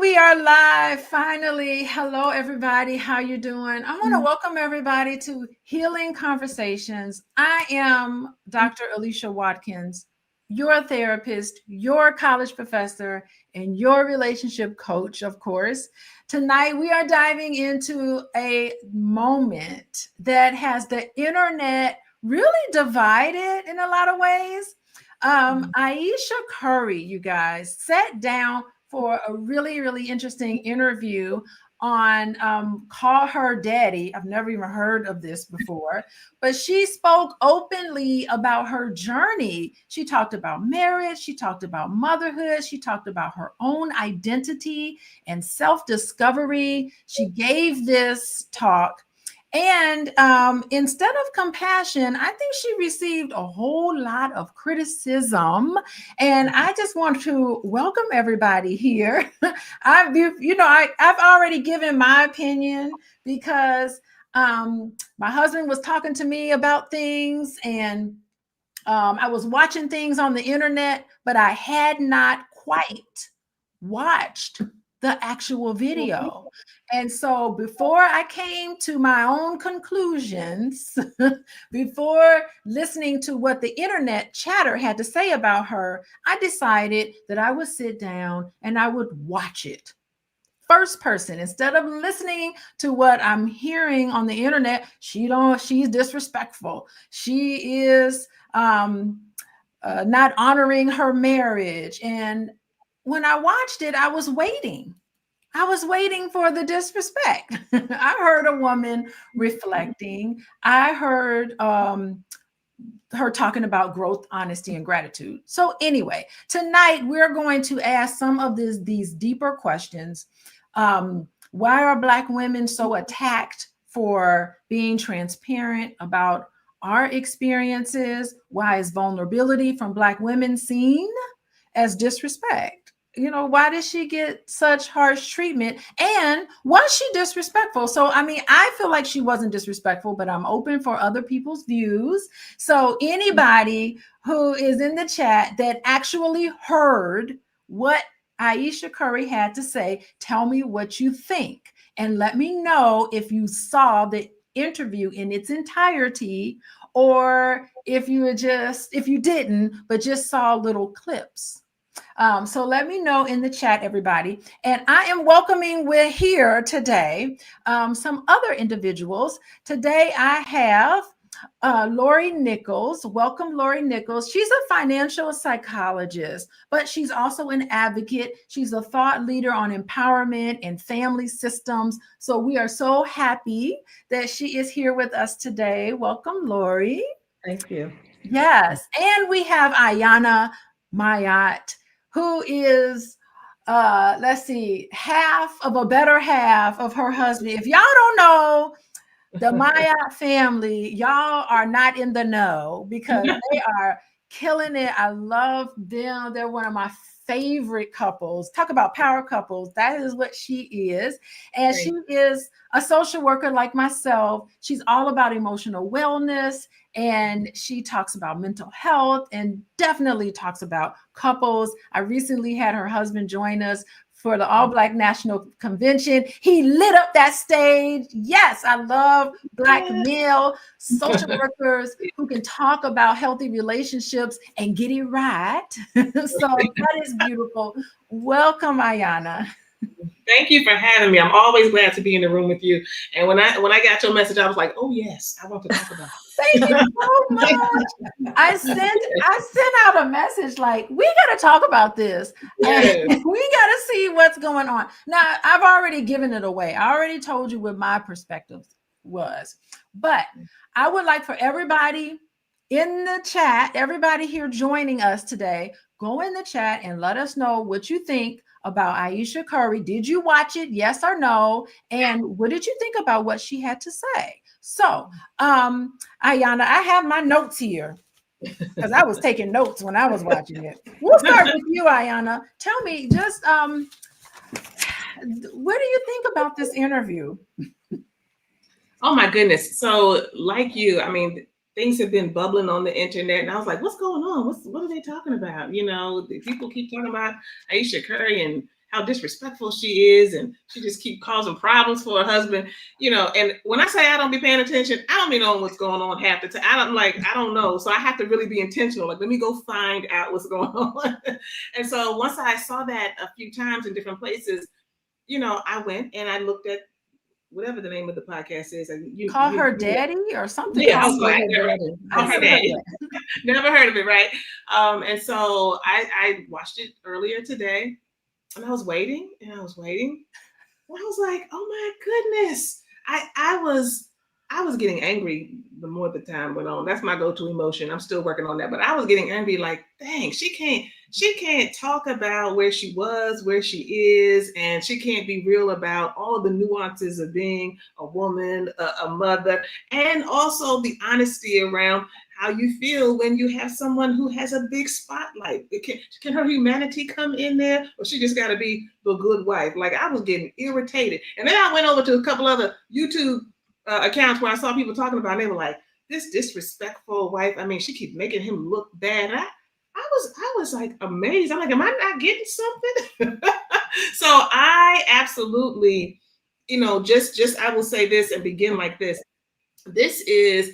We are live finally. Hello, everybody. How you doing? I want to welcome everybody to Healing Conversations. I am Dr. Alicia Watkins, your therapist, your college professor, and your relationship coach, of course. Tonight, we are diving into a moment that has the internet really divided in a lot of ways. Ayesha Curry, you guys, sat down for a really, really interesting interview on Call Her Daddy. I've never even heard of this before, but she spoke openly about her journey. She talked about marriage, she talked about motherhood, she talked about her own identity and self-discovery. She gave this talk. And instead of compassion, I think she received a whole lot of criticism. And I just want to welcome everybody here. I've already given my opinion because my husband was talking to me about things, and I was watching things on the internet, but I had not quite watched the actual video. And so before I came to my own conclusions, before listening to what the internet chatter had to say about her, I decided that I would sit down and I would watch it first person instead of listening to what I'm hearing on the internet. She's disrespectful. She is not honoring her marriage. And when I watched it, I was waiting for the disrespect. I heard a woman reflecting. I heard her talking about growth, honesty, and gratitude. So anyway, tonight we're going to ask some of these deeper questions. Why are Black women so attacked for being transparent about our experiences? Why is vulnerability from Black women seen as disrespect? Why did she get such harsh treatment? And was she disrespectful? So, I feel like she wasn't disrespectful, but I'm open for other people's views. So anybody who is in the chat that actually heard what Ayesha Curry had to say, tell me what you think. And let me know if you saw the interview in its entirety, or if you didn't, but just saw little clips. So let me know in the chat, everybody. And I am welcoming with here today some other individuals. Today I have Lori Nichols. Welcome, Lori Nichols. She's a financial psychologist, but she's also an advocate. She's a thought leader on empowerment and family systems. So we are so happy that she is here with us today. Welcome, Lori. Thank you. Yes. And we have Ayana Mayat, who is half of a better half of her husband. If y'all don't know the Mayat family, y'all are not in the know, because they are killing it. I love them. They're one of my favorite couples. Talk about power couples. That is what she is. And she is a social worker like myself. She's all about emotional wellness, and she talks about mental health and definitely talks about couples. I recently had her husband join us for the All Black National Convention. He lit up that stage. Yes, I love Black male social workers who can talk about healthy relationships and get it right. So that is beautiful. Welcome, Ayana. Thank you for having me. I'm always glad to be in the room with you. And when I got your message, I was like, oh yes, I want to talk about it. Thank you so much. I sent out a message like, we got to talk about this. Yes. And we got to see what's going on. Now, I've already given it away. I already told you what my perspective was. But I would like for everybody in the chat, everybody here joining us today, go in the chat and let us know what you think about Ayesha Curry. Did you watch it? Yes or no? And what did you think about what she had to say? So, Ayana, I have my notes here because I was taking notes when I was watching it. We'll start with you, Ayana. Tell me, just what do you think about this interview? Oh my goodness. So, like you, things have been bubbling on the internet, and I was like, what's going on? What are they talking about? People keep talking about Ayesha Curry and how disrespectful she is, and she just keep causing problems for her husband. And when I say I don't be paying attention, I don't be knowing what's going on half the time. I don't know. So I have to really be intentional. Like, let me go find out what's going on. And so once I saw that a few times in different places, I went and I looked at whatever the name of the podcast is. And Call her daddy or something. Yeah, I Call was like, call her daddy. Never heard of it, right? And so I watched it earlier today, and I was waiting, and I was waiting, and I was like, oh my goodness. I was getting angry the more the time went on. That's my go-to emotion. I'm still working on that, but I was getting angry, like, dang, she can't talk about where she was, where she is, and she can't be real about all of the nuances of being a woman, a mother, and also the honesty around how you feel when you have someone who has a big spotlight. Can her humanity come in there, or she just got to be the good wife? Like, I was getting irritated, and then I went over to a couple other YouTube accounts where I saw people talking about, and they were like, this disrespectful wife. I mean, she keeps making him look bad. And I was like amazed. I'm like, am I not getting something? So I absolutely, just I will say this and begin like this. This is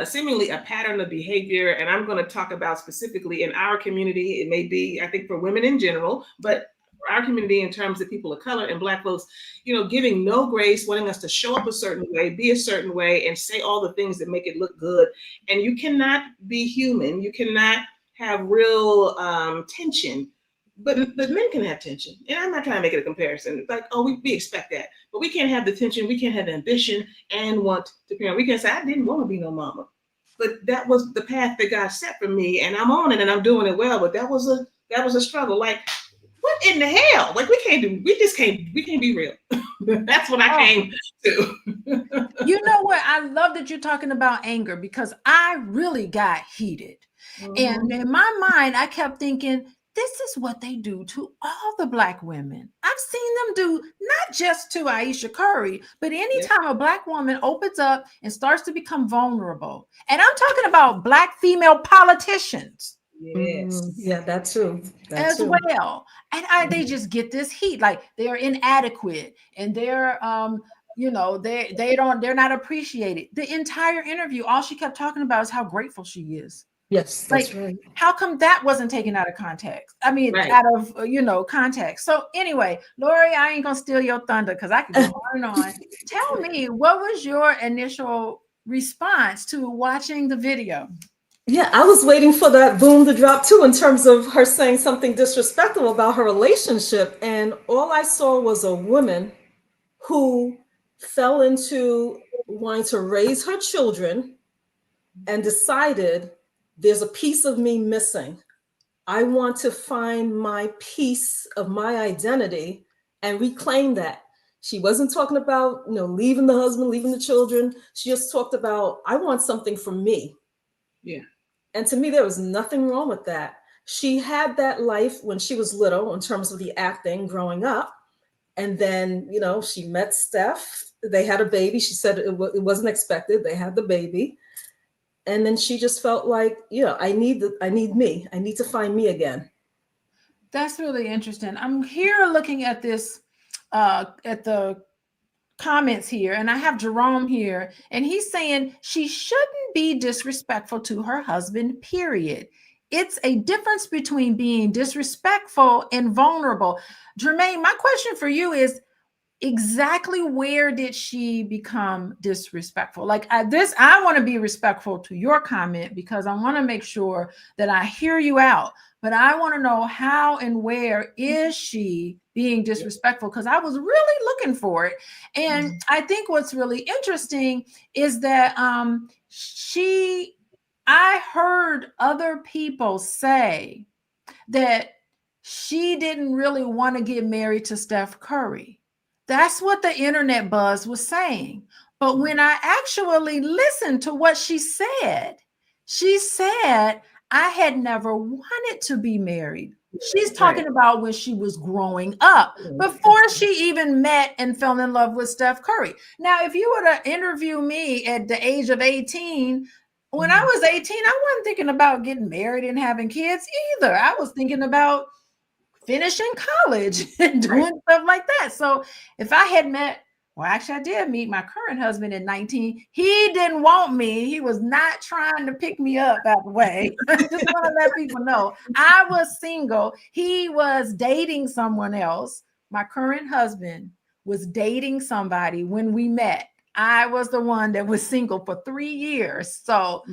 seemingly a pattern of behavior, and I'm going to talk about specifically in our community. It may be, I think, for women in general, but for our community in terms of people of color and Black folks, giving no grace, wanting us to show up a certain way, be a certain way, and say all the things that make it look good. And you cannot be human. You cannot have real tension. But men can have tension. And I'm not trying to make it a comparison. It's like, oh, we expect that. But we can't have the tension. We can't have ambition and want to parent. We can't say, I didn't want to be no mama. But that was the path that God set for me. And I'm on it and I'm doing it well. But that was a struggle. Like, what in the hell? Like, we can't be real. That's what I came to. You know what? I love that you're talking about anger, because I really got heated. And in my mind, I kept thinking, this is what they do to all the Black women. I've seen them do, not just to Ayesha Curry, but anytime a Black woman opens up and starts to become vulnerable. And I'm talking about Black female politicians. Yes. Yeah, that's true. As well. And they just get this heat, like they're inadequate and they're they're not appreciated. The entire interview, all she kept talking about is how grateful she is. Yes, that's right. How come that wasn't taken out of context? I mean, out of context. So anyway, Lori, I ain't gonna steal your thunder because I could go on and on. Tell me, what was your initial response to watching the video? Yeah, I was waiting for that boom to drop too, in terms of her saying something disrespectful about her relationship. And all I saw was a woman who fell into wanting to raise her children and decided, there's a piece of me missing. I want to find my piece of my identity and reclaim that. She wasn't talking about, leaving the husband, leaving the children. She just talked about, I want something for me. Yeah. And to me, there was nothing wrong with that. She had that life when she was little in terms of the acting growing up. And then, she met Steph. They had a baby. She said it wasn't expected. They had the baby. And then she just felt like, I need me. I need to find me again. That's really interesting. I'm here looking at this, at the comments here, and I have Jerome here, and he's saying she shouldn't be disrespectful to her husband, period. It's a difference between being disrespectful and vulnerable. Jermaine, my question for you is, exactly where did she become disrespectful? Like I want to be respectful to your comment because I want to make sure that I hear you out, but I want to know how and where is she being disrespectful, because I was really looking for it. And I think what's really interesting is that I heard other people say that she didn't really want to get married to Steph Curry. That's what the internet buzz was saying. But when I actually listened to what she said, I had never wanted to be married. She's talking about when she was growing up, before she even met and fell in love with Steph Curry. Now, if you were to interview me at the age of 18, when I was 18, I wasn't thinking about getting married and having kids either. I was thinking about finishing college and doing stuff like that. So if I had met, well, actually, I did meet my current husband at 19. He didn't want me. He was not trying to pick me up out the way. I just want to let people know I was single. He was dating someone else. My current husband was dating somebody when we met. I was the one that was single for 3 years. So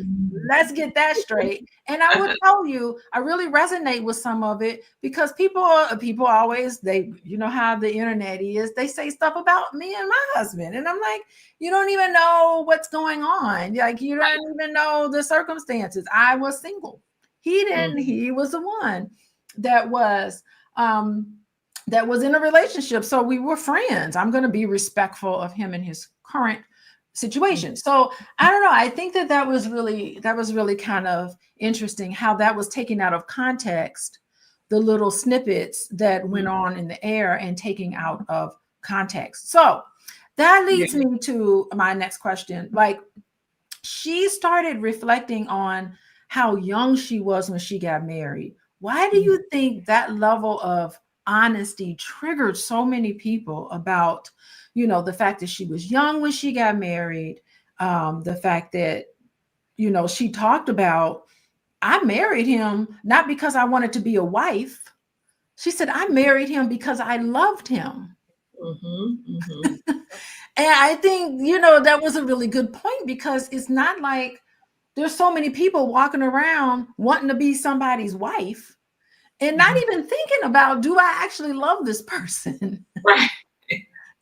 let's get that straight. And I would tell you, I really resonate with some of it because people always, you know how the internet is, they say stuff about me and my husband. And I'm like, you don't even know what's going on. Like, you don't even know the circumstances. I was single. He didn't. He was the one that was in a relationship. So we were friends. I'm going to be respectful of him and his current situation. So I don't know. I think that was really kind of interesting how that was taken out of context, the little snippets that went on in the air and taking out of context. So that leads me to my next question. Like, she started reflecting on how young she was when she got married. Why do you think that level of honesty triggered so many people about, you know, the fact that she was young when she got married, the fact that, you know, she talked about, I married him not because I wanted to be a wife. She said, I married him because I loved him. And I think, you know, that was a really good point because it's not like there's so many people walking around wanting to be somebody's wife and not even thinking about, do I actually love this person? Right.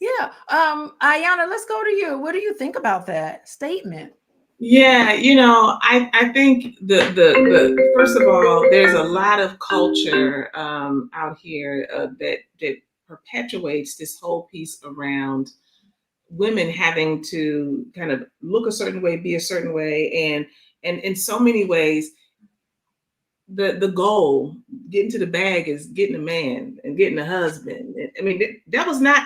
Yeah. Ayana, let's go to you. What do you think about that statement? Yeah, you know, I think the first of all, there's a lot of culture out here that perpetuates this whole piece around women having to kind of look a certain way, be a certain way, and in so many ways, the goal, getting to the bag, is getting a man and getting a husband. I mean, that was not.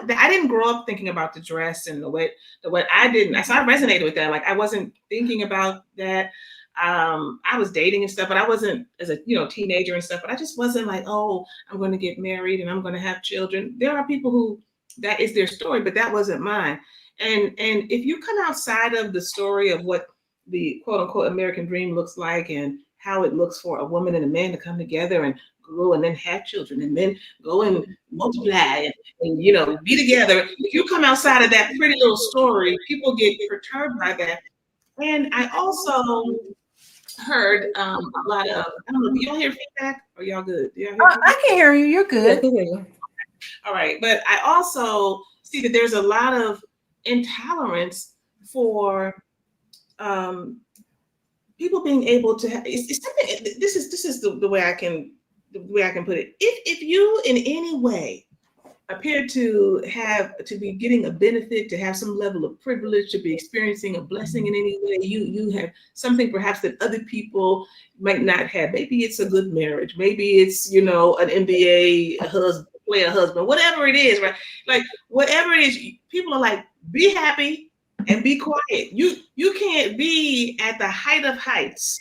I didn't grow up thinking about the dress and the way. I didn't. So I resonated with that. Like, I wasn't thinking about that. I was dating and stuff, but I wasn't, as a teenager and stuff. But I just wasn't like, oh, I'm going to get married and I'm going to have children. There are people who that is their story, but that wasn't mine. And if you come outside of the story of what the quote unquote American dream looks like and how it looks for a woman and a man to come together and grow and then have children and then go and multiply and be together. If you come outside of that pretty little story, people get perturbed by that. And I also heard a lot of, I don't know, do y'all hear feedback? Or y'all good? Do y'all hear I can hear you. You're good. Yeah, I can hear you. All right. But I also see that there's a lot of intolerance for people being able to have, it's something, this is the way I can put it. If you in any way appear to be getting a benefit, to have some level of privilege, to be experiencing a blessing in any way, you have something perhaps that other people might not have. Maybe it's a good marriage, maybe it's an NBA husband, whatever it is, right? Like, whatever it is, people are like, be happy and be quiet. You can't be at the height of heights,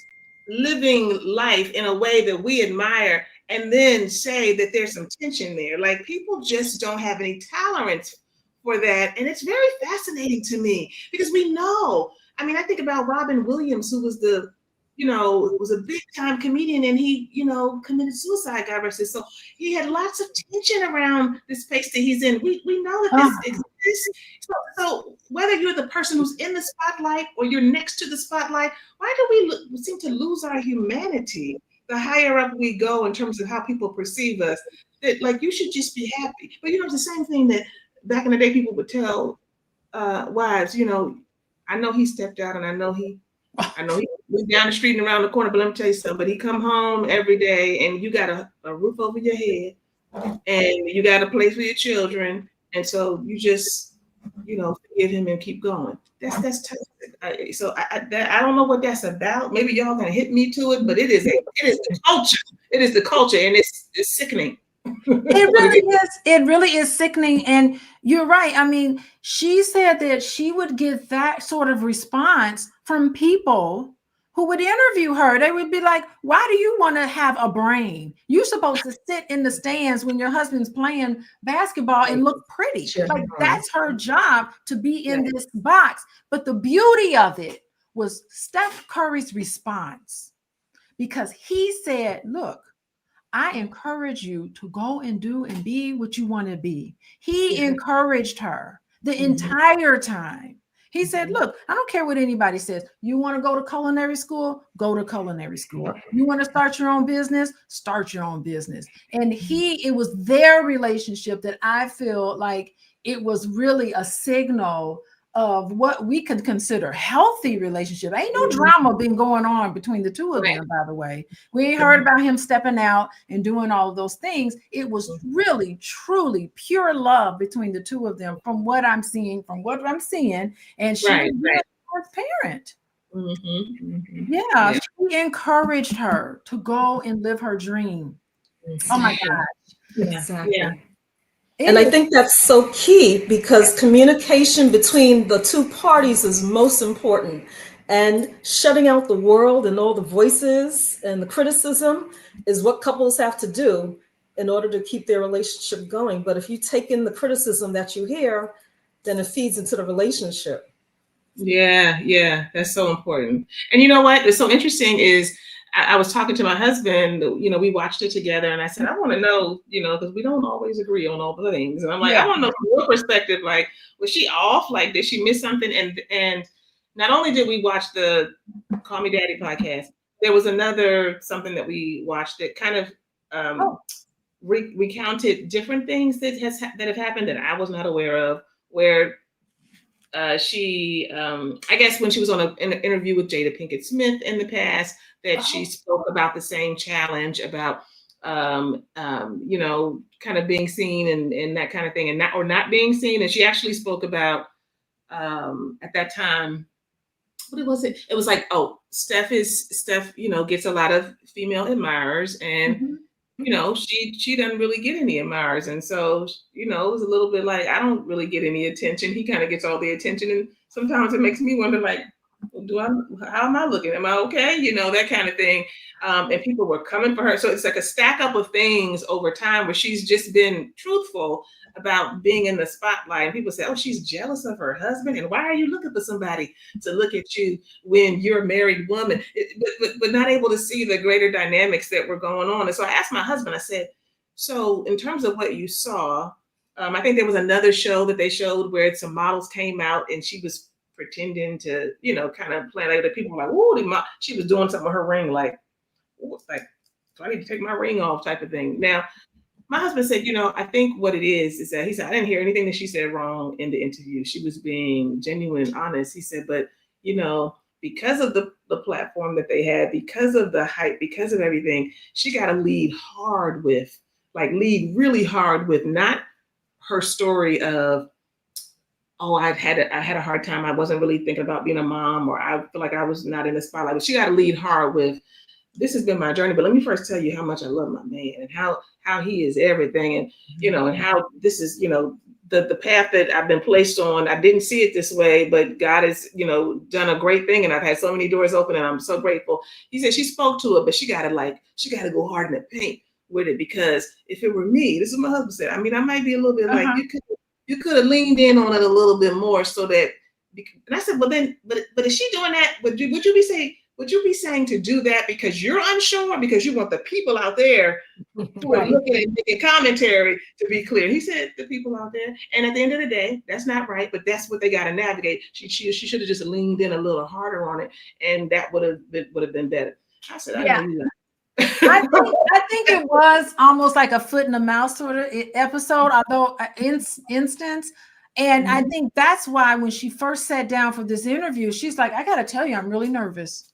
living life in a way that we admire, and then say that there's some tension there. Like, people just don't have any tolerance for that. And it's very fascinating to me because we know, I mean, I think about Robin Williams, who was was a big time comedian, and he, committed suicide, God rest his soul. He had lots of tension around the space that he's in. We know that this exists. So whether you're the person who's in the spotlight or you're next to the spotlight, why do we seem to lose our humanity the higher up we go in terms of how people perceive us? That, like, you should just be happy. But it's the same thing that back in the day people would tell wives, I know he stepped out and I know he went down the street and around the corner, but let me tell you something, but he come home every day and you got a roof over your head and you got a place for your children. And so you just, forgive him and keep going. That's toxic. So I don't know what that's about. Maybe y'all can hit me to it, but it is the culture. It is the culture, and it's sickening. It really is sickening. And you're right. I mean, she said that she would get that sort of response from people who would interview her. They would be like, why do you want to have a brain? You're supposed to sit in the stands when your husband's playing basketball and look pretty. Like, that's her job, to be in this box. But the beauty of it was Steph Curry's response, because he said, look, I encourage you to go and do and be what you want to be. He encouraged her the entire time. He said, look, I don't care what anybody says. You want to go to culinary school? Go to culinary school. You want to start your own business? Start your own business. And it was their relationship that I feel like it was really a signal of what we could consider healthy relationship. Ain't no drama been going on between the two of them, by the way. We ain't heard about him stepping out and doing all of those things. It was really, truly pure love between the two of them, from what I'm seeing, and she was really transparent. Yeah, she encouraged her to go and live her dream. Oh my gosh. Exactly. And I think that's so key, because communication between the two parties is most important. And shutting out the world and all the voices and the criticism is what couples have to do in order to keep their relationship going. But if you take in the criticism that you hear, then it feeds into the relationship. Yeah, that's so important. And you know what is so interesting is, I was talking to my husband, we watched it together, and I said, I want to know, because we don't always agree on all the things. And I'm like, I want to know from your perspective, like, was she off? Like, did she miss something? And not only did we watch the Call Me Daddy podcast, there was something that we watched that kind of recounted different things that have happened that I was not aware of, where she, I guess when she was on an interview with Jada Pinkett Smith in the past, that she spoke about the same challenge about, kind of being seen and that kind of thing, and not being seen. And she actually spoke about, at that time, what was it? It was like, Steph, gets a lot of female admirers, and she doesn't really get any admirers. And so, it was a little bit like, I don't really get any attention. He kind of gets all the attention. And sometimes it makes me wonder, like, how am I looking? Am I okay? That kind of thing. And people were coming for her. So it's like a stack up of things over time, where she's just been truthful about being in the spotlight. And people say, oh, she's jealous of her husband. And why are you looking for somebody to look at you when you're a married woman? But not able to see the greater dynamics that were going on. And so I asked my husband, I said, so in terms of what you saw, I think there was another show that they showed where some models came out and she was pretending to, kind of play like, the people were like, "Ooh, she was doing something with her ring, like, it's like, so I need to take my ring off," type of thing. Now, my husband said, I think what it is that, he said, I didn't hear anything that she said wrong in the interview. She was being genuine, honest. He said, but, because of the platform that they had, because of the hype, because of everything, she got to lead really hard with not her story of, oh, I had a hard time. I wasn't really thinking about being a mom, or I feel like I was not in the spotlight. But she got to lead hard with, this has been my journey, but let me first tell you how much I love my man, and how he is everything. And, and how this is, the path that I've been placed on. I didn't see it this way, but God has, done a great thing. And I've had so many doors open, and I'm so grateful. He said she spoke to it, but she got to go hard in the paint with it, because if it were me, this is what my husband said. I mean, I might be a little bit like, you could have leaned in on it a little bit more, so that, and I said, well then, but is she doing that? Would you be saying to do that because you're unsure, because you want the people out there who are looking and making commentary to be clear? He said, the people out there. And at the end of the day, that's not right, but that's what they got to navigate. She should have just leaned in a little harder on it, and that would have been better. I said, I know you not. I think it was almost like a foot in the mouth sort of episode, although instance. And I think that's why when she first sat down for this interview, she's like, I got to tell you, I'm really nervous.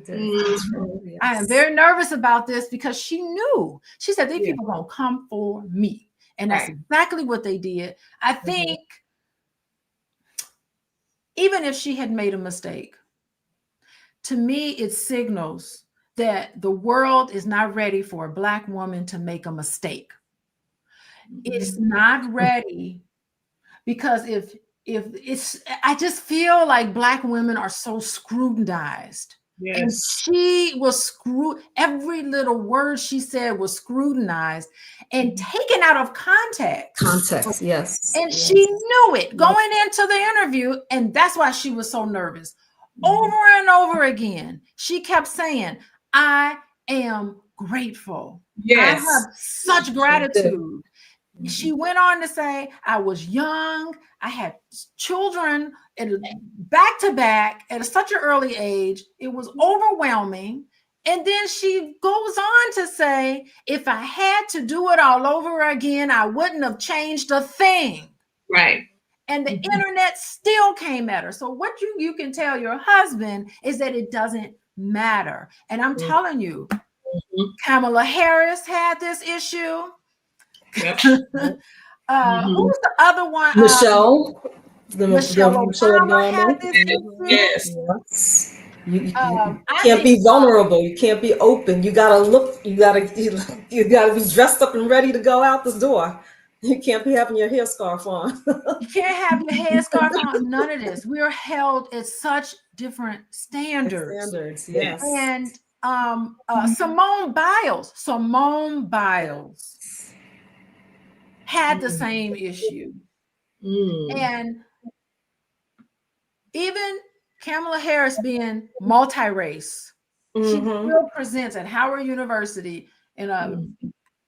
I am very nervous about this, because she knew. She said, these people won't come for me. And that's exactly what they did. I think even if she had made a mistake, to me, it signals that the world is not ready for a Black woman to make a mistake. It's not ready, because if it's, I just feel like Black women are so scrutinized And she was every little word she said was scrutinized and taken out of context. Context, yes. And she knew it going into the interview. And that's why she was so nervous. Over and over again, she kept saying, I am grateful. Yes. I have such gratitude. She went on to say, I was young. I had children back to back at such an early age. It was overwhelming. And then she goes on to say, if I had to do it all over again, I wouldn't have changed a thing. Right. And the internet still came at her. So what you can tell your husband is that it doesn't matter. And I'm telling you, Kamala Harris had this issue. Yep. Who's the other one? Michelle. Michelle Obama had this issue. Yes. You can't be vulnerable. You can't be open. You gotta look. You gotta be dressed up and ready to go out the door. You can't be having your headscarf on. You can't have your headscarf on. None of this. We are held at such different standards. Yes. And Simone Biles had the same issue. And even Kamala Harris being multi-race, she still presents at Howard University in a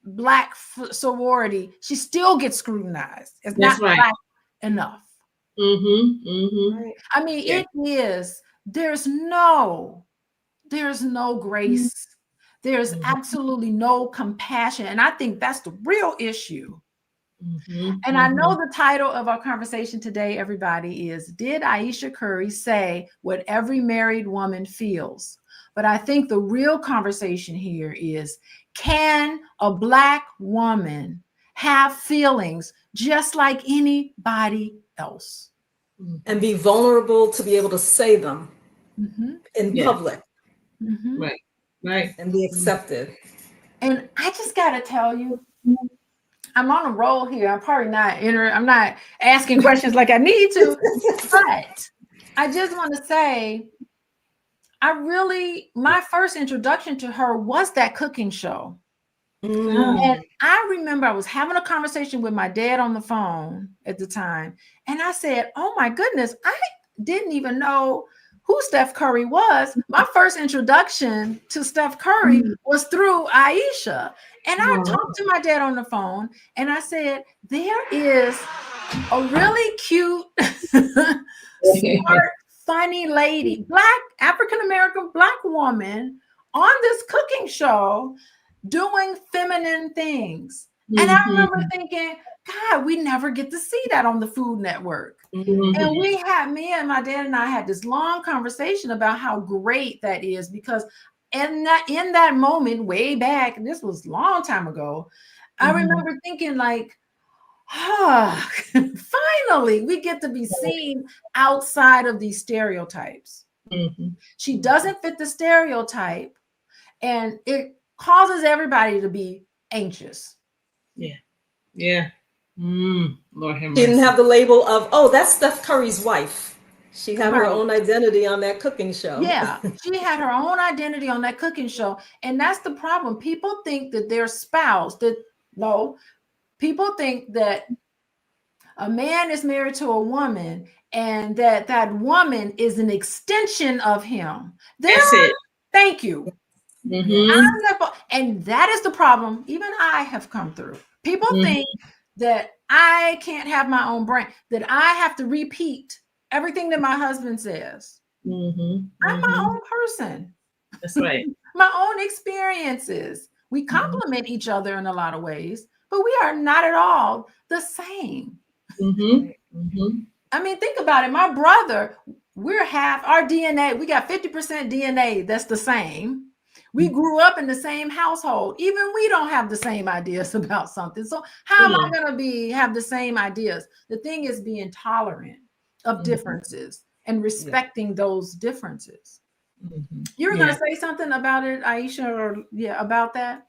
Black sorority. She still gets scrutinized. It's not Black enough. Right. I mean, it is. There's no grace. There's absolutely no compassion. And I think that's the real issue. And I know the title of our conversation today, everybody, is Did Ayesha Curry Say What Every Married Woman Feels? But I think the real conversation here is, can a Black woman have feelings just like anybody else? And be vulnerable to be able to say them in public. Right. And be accepted. And I just got to tell you, I'm on a roll here. I'm probably I'm not asking questions like I need to, but I just want to say, my first introduction to her was that cooking show. And I remember I was having a conversation with my dad on the phone at the time. And I said, oh my goodness, I didn't even know who Steph Curry was. My first introduction to Steph Curry was through Ayesha. And I talked to my dad on the phone and I said, there is a really cute, smart, funny lady, African-American Black woman on this cooking show doing feminine things. And I remember thinking, God, we never get to see that on the Food Network. And me and my dad and I had this long conversation about how great that is, because in that moment, way back, this was a long time ago, I remember thinking like, finally, we get to be seen outside of these stereotypes. She doesn't fit the stereotype, and it causes everybody to be anxious. Yeah. Lord have mercy. She didn't have the label of, oh, that's Steph Curry's wife. She had her own identity on that cooking show. Yeah, she had her own identity on that cooking show. And that's the problem. People think that their spouse, people think that a man is married to a woman and that woman is an extension of him. That's it. Thank you. And that is the problem. Even I have come through. People think that I can't have my own brain, that I have to repeat everything that my husband says. I'm my own person. That's right. My own experiences. We complement each other in a lot of ways, but we are not at all the same. I mean, think about it. My brother, we're half our DNA. We got 50% DNA that's the same. We grew up in the same household. Even we don't have the same ideas about something. So how am I going to have the same ideas? The thing is being tolerant of differences and respecting those differences. You were going to say something about it, Ayesha, or about that?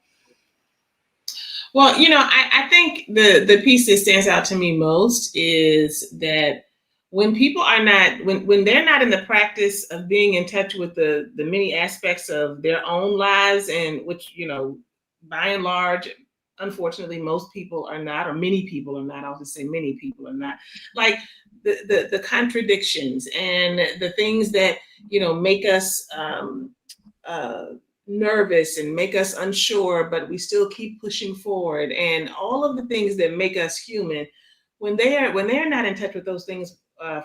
Well, I think the piece that stands out to me most is that when people are not, when they're not in the practice of being in touch with the many aspects of their own lives, and which, by and large, unfortunately, most people are not, or many people are not. I'll just say many people are not. Like the contradictions and the things that make us uh, nervous and make us unsure, but we still keep pushing forward, and all of the things that make us human. When they're not in touch with those things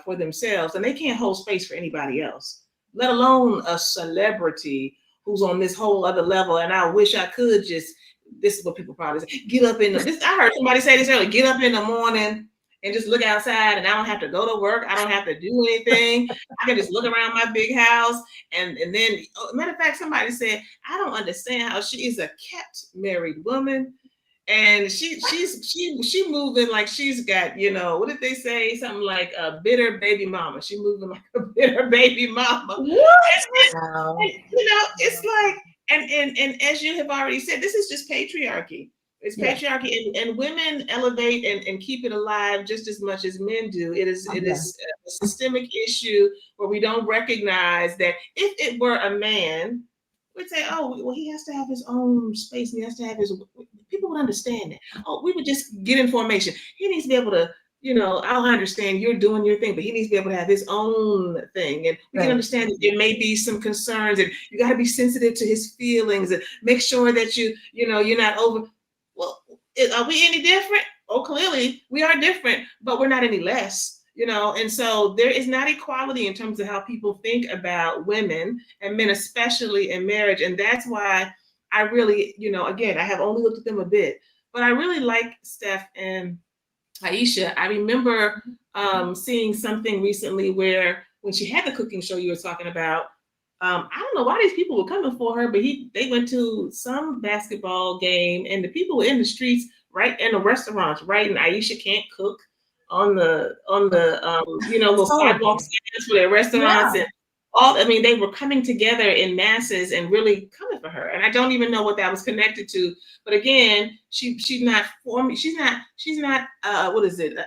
for themselves, and they can't hold space for anybody else, let alone a celebrity who's on this whole other level. And I wish I could just, this is what people probably say, get up in the, this, I heard somebody say this earlier, get up in the morning and just look outside, and I don't have to go to work. I don't have to do anything. I can just look around my big house. And then, matter of fact, somebody said, I don't understand how she is a kept married woman. And she moving like she's got, what did they say? Something like a bitter baby mama. She moving like a bitter baby mama. What? Wow. It's like, and as you have already said, this is just patriarchy. It's patriarchy, and women elevate and keep it alive just as much as men do. It is a systemic issue where we don't recognize that if it were a man, we'd say, oh, well, he has to have his own space, and he has to have his, people would understand that. Oh, we would just get information. He needs to be able to, I'll understand you're doing your thing, but he needs to be able to have his own thing. And we can understand that there may be some concerns, and you got to be sensitive to his feelings, and make sure that you're not over. Well, are we any different? Oh, clearly we are different, but we're not any less. And so there is not equality in terms of how people think about women and men, especially in marriage. And that's why I really, again, I have only looked at them a bit, but I really like Steph and Ayesha. I remember seeing something recently where when she had the cooking show you were talking about, I don't know why these people were coming for her, but they went to some basketball game, and the people were in the streets, right in the restaurants, right? And Ayesha can't cook on the little sidewalk stands for their restaurants, and they were coming together in masses and really coming for her. And I don't even know what that was connected to, but again, she's not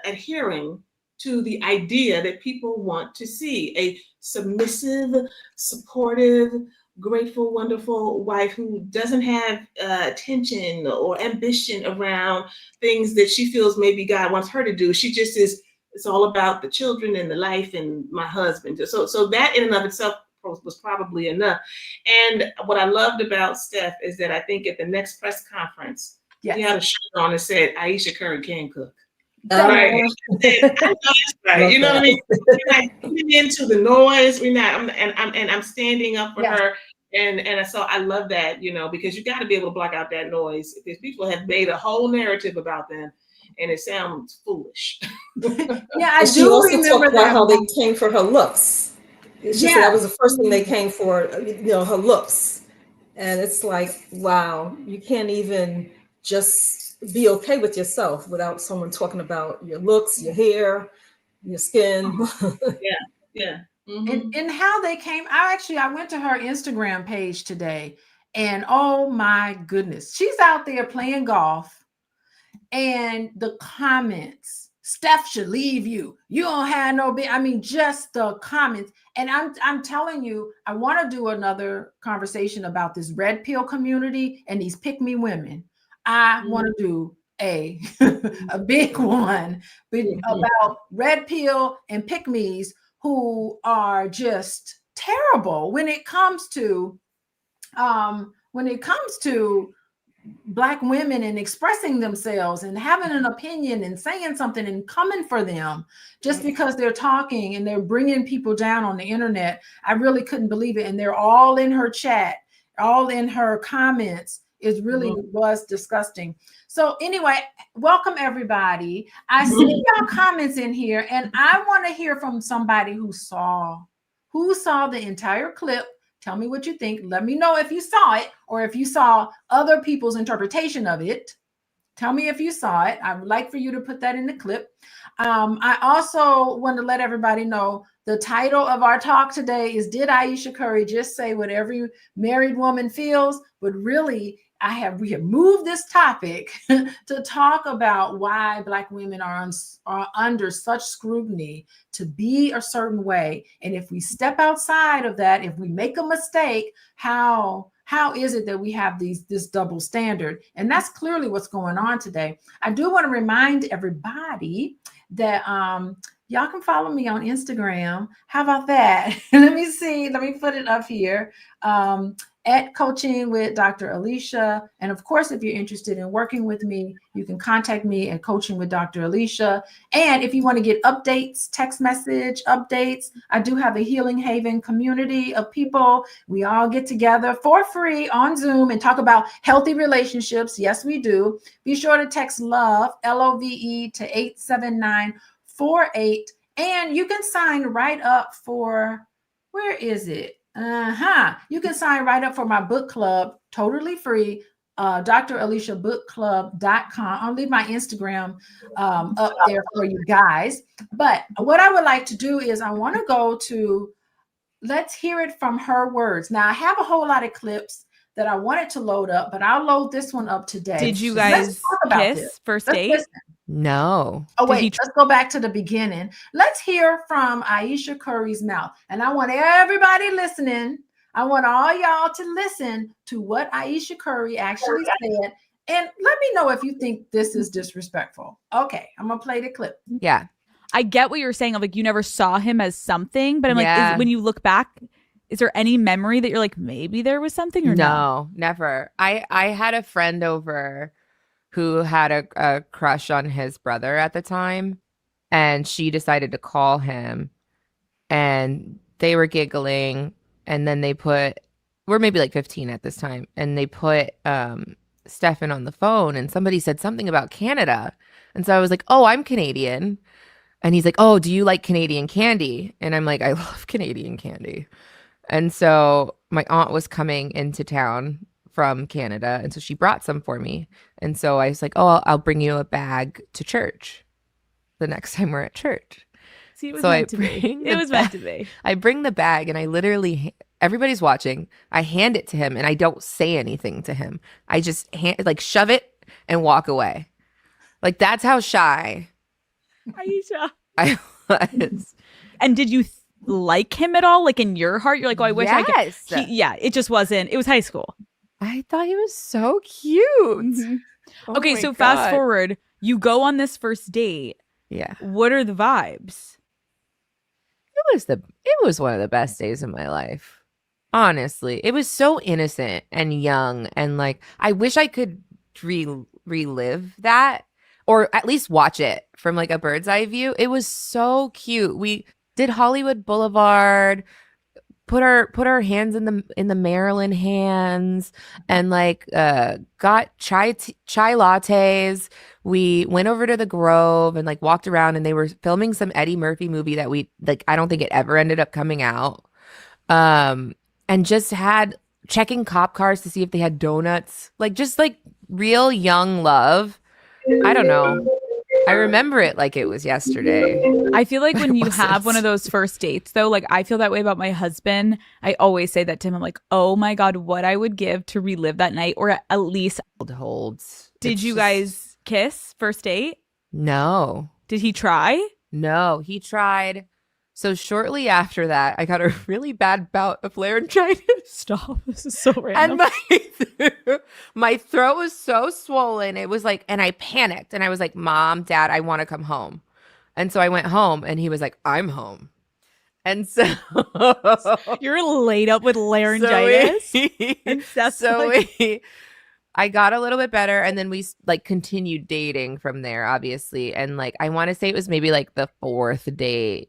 adhering to the idea that people want to see: a submissive, supportive, grateful, wonderful wife who doesn't have attention or ambition around things that she feels maybe God wants her to do. She just is, it's all about the children and the life and my husband. So that in and of itself was probably enough. And what I loved about Steph is that I think at the next press conference, he had a shirt on that said, Ayesha Curry can cook. Right. I know that's right. You know what I mean? We're not getting into the noise. We're not, I'm standing up for her. And so I love that, because you got to be able to block out that noise, because people have made a whole narrative about them, and it sounds foolish. I do also remember talked about how they came for her looks. She said that was the first thing they came for, her looks. And it's like, wow, you can't even just be okay with yourself without someone talking about your looks, your hair, your skin. Yeah. Mm-hmm. And how they came. I went to her Instagram page today, and oh my goodness, she's out there playing golf, and the comments, Steph should leave you. You don't have no big. Just the comments. And I'm telling you, I want to do another conversation about this red pill community and these pick me women. I want to do a big one about red pill and pick me's who are just terrible when it comes to Black women and expressing themselves and having an opinion and saying something and coming for them just because they're talking and they're bringing people down on the internet. I really couldn't believe it. And they're all in her chat, all in her comments. It really was disgusting. So anyway, welcome everybody. I see your comments in here, and I want to hear from somebody who saw the entire clip. Tell me what you think. Let me know if you saw it or if you saw other people's interpretation of it. Tell me if you saw it. I would like for you to put that in the clip. I also want to let everybody know the title of our talk today is, Did Ayesha Curry Just Say What Every Married Woman Feels? But really, we have moved this topic to talk about why Black women are under such scrutiny to be a certain way. And if we step outside of that, if we make a mistake, how is it that we have this double standard? And that's clearly what's going on today. I do want to remind everybody that y'all can follow me on Instagram. How about that? Let me see. Let me put it up here. At Coaching with Dr. Alicia. And of course, if you're interested in working with me, you can contact me at Coaching with Dr. Alicia. And if you want to get updates, text message updates, I do have a Healing Haven community of people. We all get together for free on Zoom and talk about healthy relationships. Yes, we do. Be sure to text LOVE, LOVE, to 87948. And you can sign right up for, where is it? You can sign right up for my book club, totally free. draliciabookclub.com. I'll leave my Instagram up there for you guys. But what I would like to do is I want to go to, let's hear it from her words. Now, I have a whole lot of clips that I wanted to load up, but I'll load this one up today. Did you guys kiss first date? No. Oh, wait, let's go back to the beginning. Let's hear from Ayesha Curry's mouth. And I want everybody listening. I want all y'all to listen to what Ayesha Curry actually said. And let me know if you think this is disrespectful. Okay, I'm going to play the clip. Yeah. I get what you're saying of like, you never saw him as something, but I'm like, when you look back, is there any memory that you're like, maybe there was something or no? No, never. I had a friend over who had a crush on his brother at the time, and she decided to call him, and they were giggling, and then we're maybe like 15 at this time, and they put Stefan on the phone, and somebody said something about Canada, and so I was like, oh, I'm Canadian, and he's like, oh, do you like Canadian candy? And I'm like, I love Canadian candy. And so my aunt was coming into town from Canada, and so she brought some for me. And so I was like, oh, I'll bring you a bag to church the next time we're at church. See, it was meant to be. It was meant to be. I bring the bag, and I literally, everybody's watching. I hand it to him, and I don't say anything to him. I just shove it and walk away. Like, that's how shy Ayesha. I was. And did you like him at all? Like, in your heart, you're like, oh, I wish I could. It just wasn't. It was high school. I thought he was so cute. Mm-hmm. Oh okay, so fast forward. You go on this first date. Yeah. What are the vibes? It was one of the best days of my life. Honestly, it was so innocent and young, and like, I wish I could relive that, or at least watch it from like a bird's eye view. It was so cute. We did Hollywood Boulevard, put our hands in the Maryland hands, and like got chai lattes. We went over to the Grove and like walked around, and they were filming some Eddie Murphy movie that I don't think it ever ended up coming out. And just had checking cop cars to see if they had donuts, like just like real young love. I don't know. I remember it like it was yesterday. I feel like when you have one of those first dates, though, like I feel that way about my husband. I always say that to him. I'm like, oh my God, what I would give to relive that night, or at least holds. Did you guys kiss first date? No. Did he try? No, he tried. So shortly after that, I got a really bad bout of laryngitis. Stop. This is so random. And my throat was so swollen. It was like, and I panicked, and I was like, Mom, Dad, I want to come home. And so I went home, and he was like, I'm home. And so you're laid up with laryngitis. I got a little bit better, and then we like continued dating from there, obviously. And like, I want to say it was maybe like the fourth date.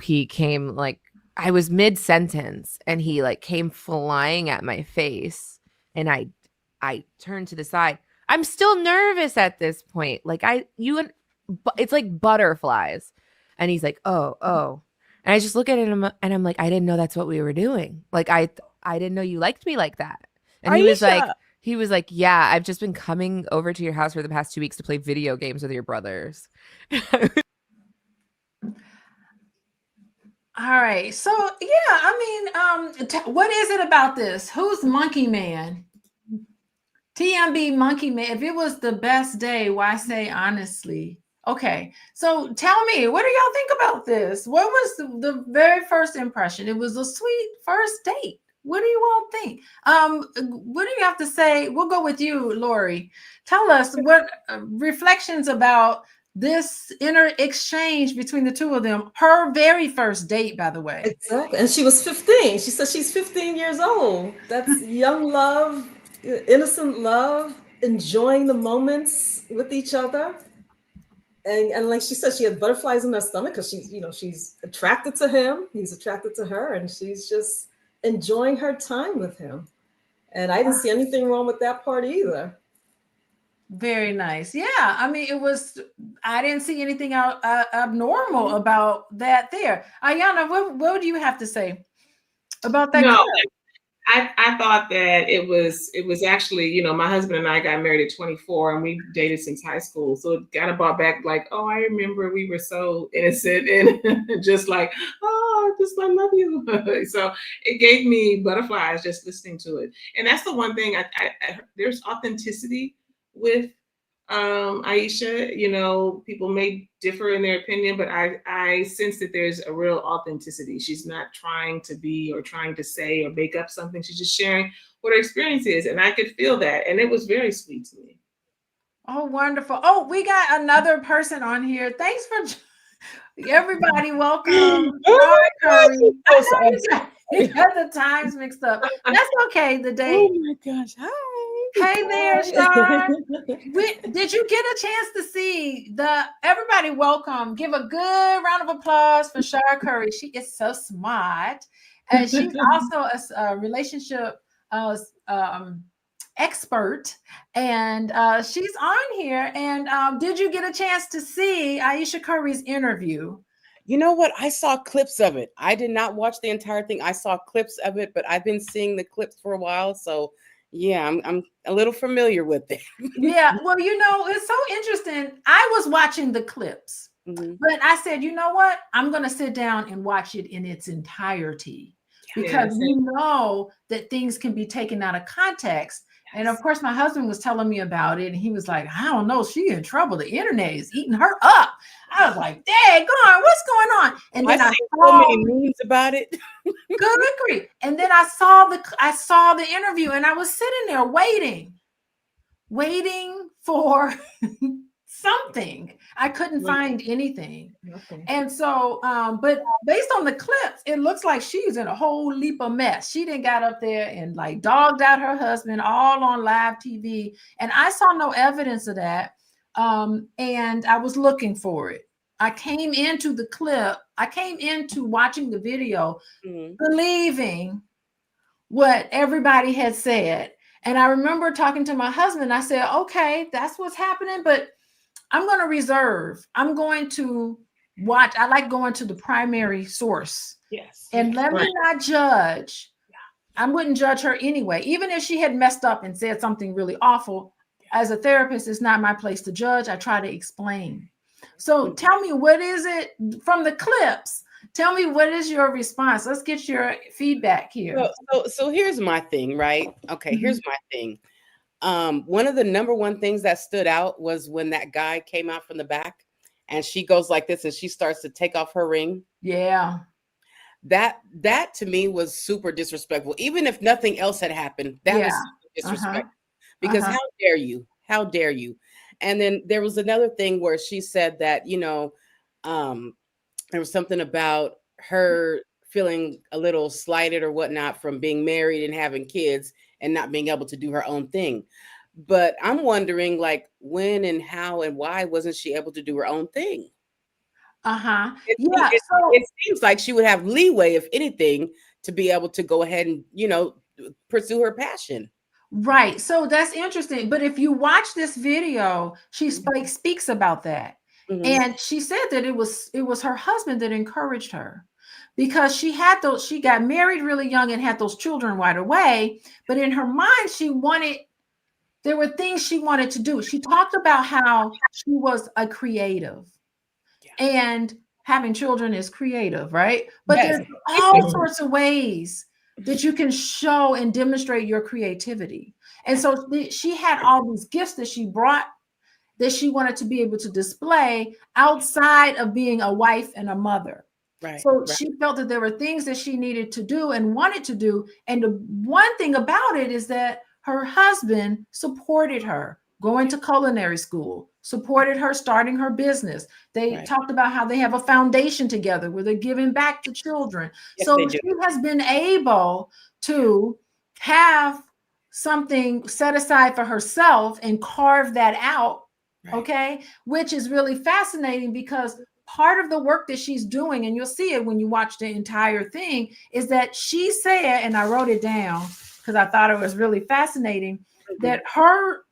He came, like, I was mid-sentence, and he like came flying at my face, and I turned to the side. I'm still nervous at this point. Like, it's like butterflies. And he's like, oh. And I just look at him, and I'm like, I didn't know that's what we were doing. Like, I didn't know you liked me like that. And he was like, yeah, I've just been coming over to your house for the past 2 weeks to play video games with your brothers. All right. So, yeah, I mean, what is it about this? Who's Monkey Man? TMB Monkey Man, if it was the best day, why say honestly? Okay, so tell me, what do y'all think about this? What was the very first impression? It was a sweet first date. What do you all think? What do you have to say? We'll go with you, Lori. Tell us what reflections about this inner exchange between the two of them. Her very first date, by the way. Exactly. And she was 15. She said she's 15 years old. That's young love, innocent love, enjoying the moments with each other. And like she said, she had butterflies in her stomach because she's attracted to him. He's attracted to her, and she's just enjoying her time with him. And I didn't see anything wrong with that part either. Very nice. Yeah. I mean, I didn't see anything abnormal about that there. Ayana, what do you have to say about that? No, I thought that it was actually, my husband and I got married at 24 and we dated since high school. So it kind of brought back like, oh, I remember we were so innocent and just like, oh, I love you. So it gave me butterflies just listening to it. And that's the one thing there's authenticity with Ayesha. People may differ in their opinion, but I sense that there's a real authenticity. She's not trying to be or trying to say or make up something. She's just sharing what her experience is. And I could feel that. And it was very sweet to me. Oh, wonderful. Oh, we got another person on here. Thanks for everybody. Welcome. Curry. You got the times mixed up. That's okay. The day. Oh my gosh. Hi. Hey there, Shar. Did you get a chance to see everybody welcome? Give a good round of applause for Shar Curry. She is so smart. And she's also a relationship expert. And she's on here. And did you get a chance to see Ayesha Curry's interview? You know what? I saw clips of it. I did not watch the entire thing. I saw clips of it, but I've been seeing the clips for a while. So yeah, I'm a little familiar with it. Yeah, well, it's so interesting. I was watching the clips, but I said, you know what? I'm going to sit down and watch it in its entirety because we know that things can be taken out of context. And of course, my husband was telling me about it, and he was like, I don't know, she in trouble. The internet is eating her up. I was like, dang, what's going on? And then I saw so many memes about it. Good grief. And then I saw the interview, and I was sitting there waiting for something. I couldn't find anything. Nothing. And so, but based on the clips, it looks like she's in a whole leap of mess. She didn't got up there and like dogged out her husband all on live TV. And I saw no evidence of that. And I was looking for it. I came into watching the video, believing what everybody had said. And I remember talking to my husband. I said, okay, that's what's happening, but I'm going to reserve. I'm going to watch. I like going to the primary source. Yes. And let me not judge. I wouldn't judge her anyway. Even if she had messed up and said something really awful, as a therapist, it's not my place to judge. I try to explain. So tell me, what is it from the clips? Tell me, what is your response? Let's get your feedback here. So here's my thing, right? Okay, here's my thing. One of the number one things that stood out was when that guy came out from the back and she goes like this and she starts to take off her ring. Yeah. That to me was super disrespectful. Even if nothing else had happened, that was super disrespectful. Because how dare you? How dare you? And then there was another thing where she said that, there was something about her feeling a little slighted or whatnot from being married and having kids and not being able to do her own thing. But I'm wondering, like, when and how and why wasn't she able to do her own thing? It seems like she would have leeway, if anything, to be able to go ahead and, pursue her passion. Right. So that's interesting. But if you watch this video, she speaks about that. And she said that it was her husband that encouraged her, because she got married really young and had those children right away. But in her mind, there were things she wanted to do. She talked about how she was a creative and having children is creative, right? But there's all sorts of ways that you can show and demonstrate your creativity. And so she had all these gifts that she brought that she wanted to be able to display outside of being a wife and a mother. Right. So she felt that there were things that she needed to do and wanted to do. And the one thing about it is that her husband supported her going to culinary school, supported her starting her business. They talked about how they have a foundation together where they're giving back to children. Yes, so she has been able to have something set aside for herself and carve that out. Okay, which is really fascinating because part of the work that she's doing, and you'll see it when you watch the entire thing, is that she said, and I wrote it down because I thought it was really fascinating, that her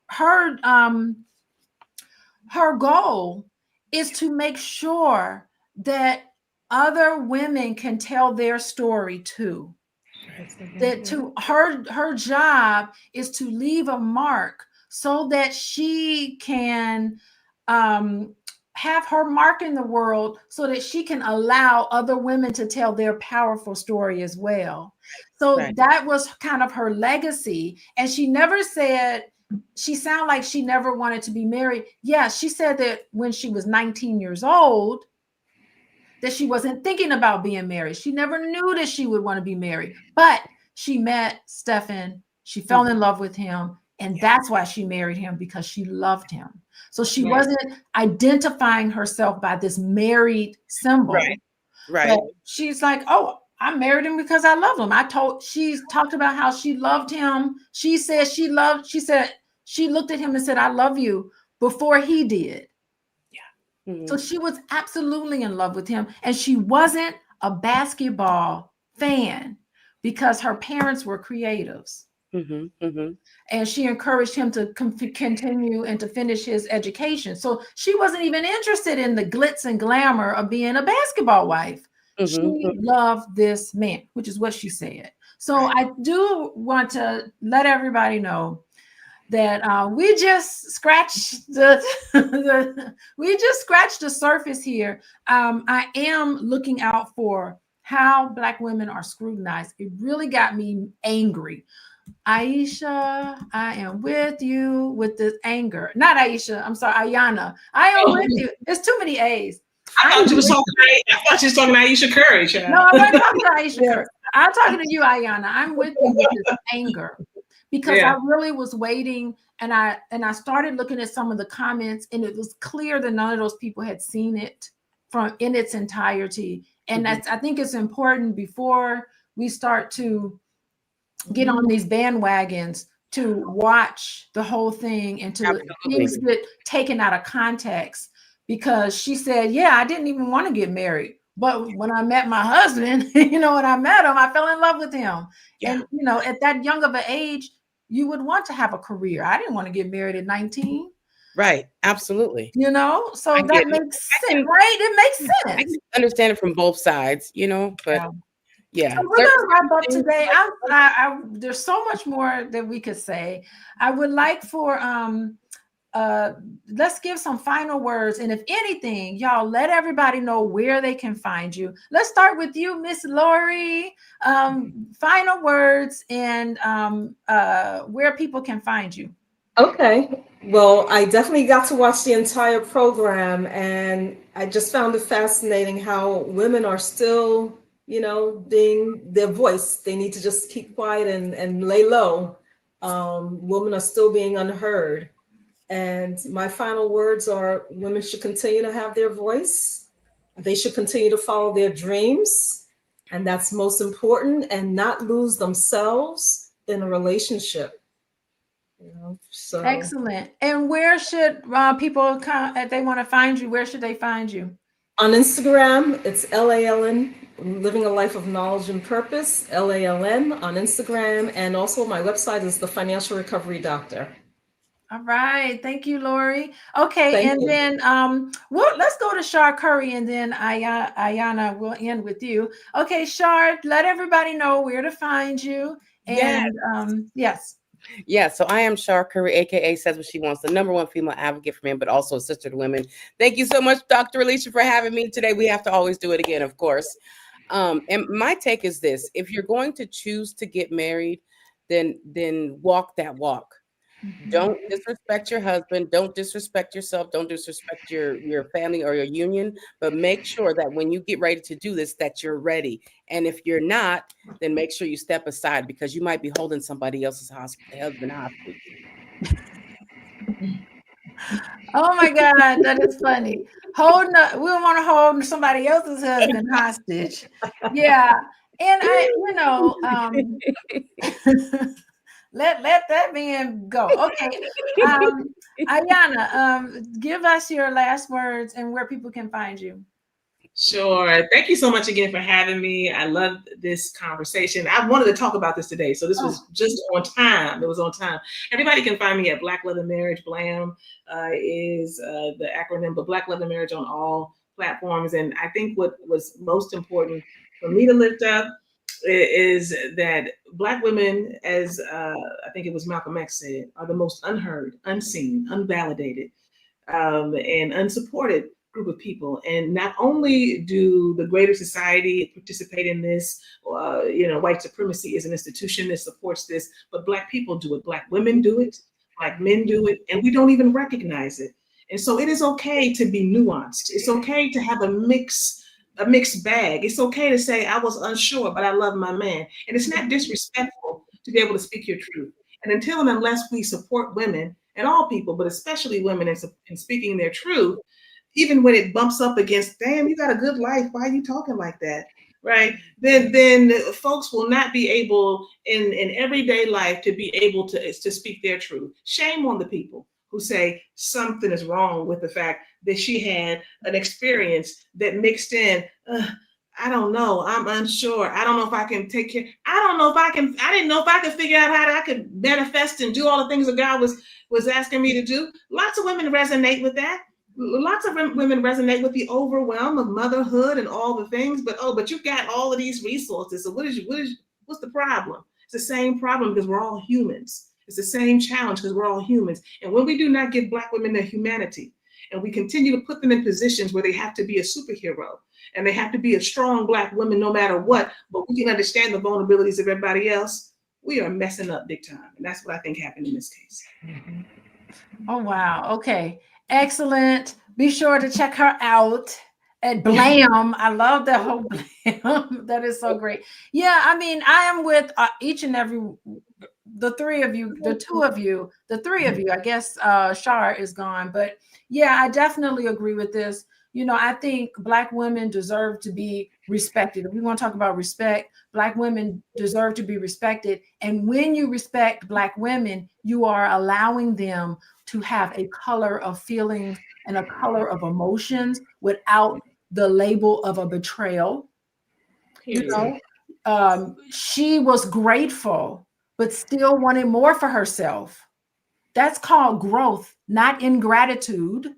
goal is to make sure that other women can tell their story too. That to her job is to leave a mark so that she can have her mark in the world so that she can allow other women to tell their powerful story as well. So that was kind of her legacy. And she never said, she sounded like she never wanted to be married. Yeah, she said that when she was 19 years old, that she wasn't thinking about being married. She never knew that she would want to be married, but she met Stefan. She fell in love with him. And that's why she married him, because she loved him. So she wasn't identifying herself by this married symbol. Right. But she's like, oh, I married him because I love him. She's talked about how she loved him. She said she looked at him and said, I love you before he did. So she was absolutely in love with him. And she wasn't a basketball fan because her parents were creatives. And she encouraged him to continue and to finish his education. So she wasn't even interested in the glitz and glamour of being a basketball wife. She loved this man, which is what she said. So I do want to let everybody know that we just scratched the surface here. I am looking out for how Black women are scrutinized. It really got me angry. Ayesha, I am with you with this anger. Not Ayesha, I'm sorry, Ayana. I am with you. There's too many A's. I thought you was talking to Ayesha Curry, child. No, I'm not talking to Ayesha Curry. I'm talking to you, Ayana. I'm with you with this anger. Because I really was waiting, and I started looking at some of the comments, and it was clear that none of those people had seen it in its entirety. And I think it's important before we start to get on these bandwagons to watch the whole thing and to things get taken out of context. Because she said, yeah, I didn't even want to get married. But when I met my husband, when I met him, I fell in love with him. And, at that young of an age, you would want to have a career. I didn't want to get married at 19. Right. Absolutely. So that makes sense, right? It makes sense. I can understand it from both sides, but So we're going to wrap up today. There's so much more that we could say. I would like for, let's give some final words. And if anything, y'all let everybody know where they can find you. Let's start with you, Miss Lori. Final words and where people can find you. Okay. Well, I definitely got to watch the entire program, and I just found it fascinating how women are still, being their voice. They need to just keep quiet and lay low. Women are still being unheard. And my final words are, women should continue to have their voice. They should continue to follow their dreams. And that's most important, and not lose themselves in a relationship. So Excellent. And where should people come if they want to find you? Where should they find you? On Instagram, it's LALN, Living a Life of Knowledge and Purpose, LALN on Instagram. And also my website is The Financial Recovery Doctor. All right. Thank you, Lori. Okay. Then let's go to Shar Curry, and then Ayana will end with you. Okay, Shar, let everybody know where to find you. And yes. Yeah, so I am Shar Curry, aka Says What She Wants, the #1 female advocate for men, but also a sister to women. Thank you so much, Dr. Alicia, for having me today. We have to always do it again, of course. And my take is this: if you're going to choose to get married, then walk that walk. Don't disrespect your husband. Don't disrespect yourself. Don't disrespect your family or your union. But make sure that when you get ready to do this, that you're ready. And if you're not, then make sure you step aside because you might be holding somebody else's husband hostage. Oh my God, that is funny. Holding up, we don't want to hold somebody else's husband hostage. Yeah. And let that man go. Okay. Ayana, give us your last words and where people can find you. Sure. Thank you so much again for having me. I love this conversation. I wanted to talk about this today, so this was just on time. It was on time. Everybody can find me at Black Love and Marriage. BLAM is the acronym, but Black Love and Marriage on all platforms. And I think what was most important for me to lift up is that Black women, as I think it was Malcolm X said, are the most unheard, unseen, unvalidated, and unsupported group of people. And not only do the greater society participate in this, white supremacy is an institution that supports this, but Black people do it. Black women do it, Black men do it, and we don't even recognize it. And so it is okay to be nuanced. It's okay to have a mixed bag. It's okay to say, I was unsure, but I love my man. And it's not disrespectful to be able to speak your truth. And until and unless we support women and all people, but especially women in speaking their truth, even when it bumps up against, damn, you got a good life, why are you talking like that? Right? Then folks will not be able in everyday life to be able to speak their truth. Shame on the people who say something is wrong with the fact that she had an experience that mixed in, I don't know, I'm unsure, I don't know if I can take care, I didn't know if I could figure out how I could manifest and do all the things that God was asking me to do. Lots of women resonate with that. Lots of women resonate with the overwhelm of motherhood and all the things, but you've got all of these resources. So what's the problem? It's the same problem because we're all humans. It's the same challenge because we're all humans. And when we do not give Black women their humanity, and we continue to put them in positions where they have to be a superhero and they have to be a strong Black woman no matter what, but we can understand the vulnerabilities of everybody else, we are messing up big time. And that's what I think happened in this case. Oh, wow. Okay. Excellent. Be sure to check her out at BLAM. I love that whole BLAM. That is so great. Yeah, I mean, I am with each and every, the three of you, the three of you. I guess Shar is gone, but yeah, I definitely agree with this. I think Black women deserve to be respected. If we want to talk about respect, Black women deserve to be respected. And when you respect Black women, you are allowing them to have a color of feelings and a color of emotions without the label of a betrayal. She was grateful, but still wanted more for herself. That's called growth, not ingratitude.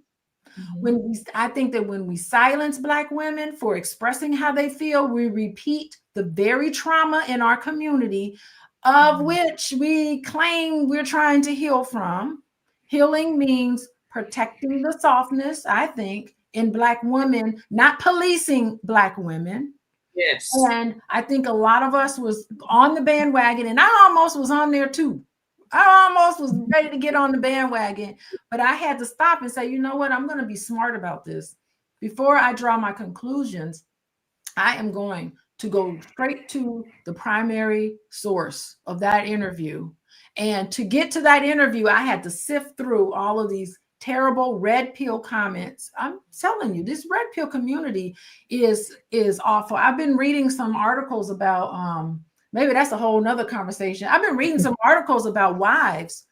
I think that when we silence Black women for expressing how they feel, we repeat the very trauma in our community of which we claim we're trying to heal from. Healing means protecting the softness, I think, in Black women, not policing Black women. Yes. And I think a lot of us was on the bandwagon, and I almost was on there too. I almost was ready to get on the bandwagon, but I had to stop and say, you know what? I'm going to be smart about this. Before I draw my conclusions, I am going to go straight to the primary source of that interview. And to get to that interview, I had to sift through all of these terrible red pill comments. I'm telling you, this red pill community is awful. I've been reading some articles about, maybe that's a whole nother conversation. I've been reading some articles about wives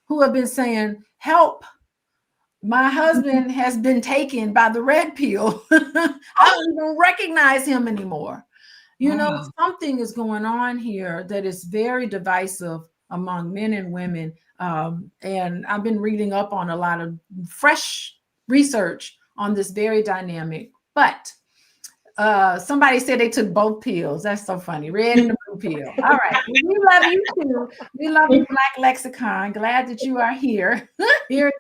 who have been saying, help, my husband has been taken by the red pill. I don't even recognize him anymore. Something is going on here that is very divisive among men and women. And I've been reading up on a lot of fresh research on this very dynamic. But somebody said they took both pills. That's so funny. Red and the blue pill. All right. We love you too. We love you, Black Lexicon. Glad that you are here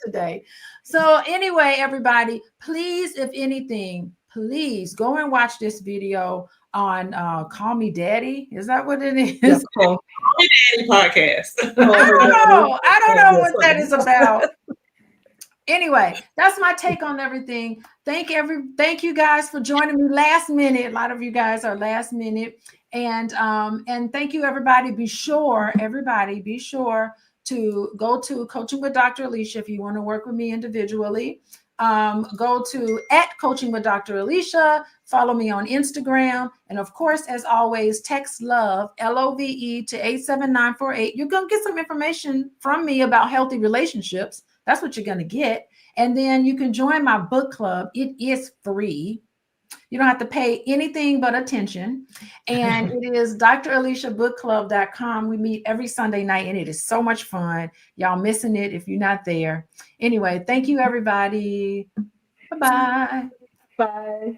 today. So anyway, everybody, please, if anything, please go and watch this video. on Call Me Daddy. Is that what it is? Yes, Call Me Daddy podcast. I don't know what that is about. Anyway, that's my take on everything. Thank you guys for joining me last minute. A lot of you guys are last minute. And thank you, everybody. Be sure to go to Coaching with Dr. Alicia if you want to work with me individually. Go to @Coaching with Dr. Alicia. Follow me on Instagram. And of course, as always, text LOVE, LOVE to 87948. You're going to get some information from me about healthy relationships. That's what you're going to get. And then you can join my book club. It is free. You don't have to pay anything but attention. And it is draliciabookclub.com. We meet every Sunday night, and it is so much fun. Y'all missing it if you're not there. Anyway, thank you, everybody. Bye-bye. Bye.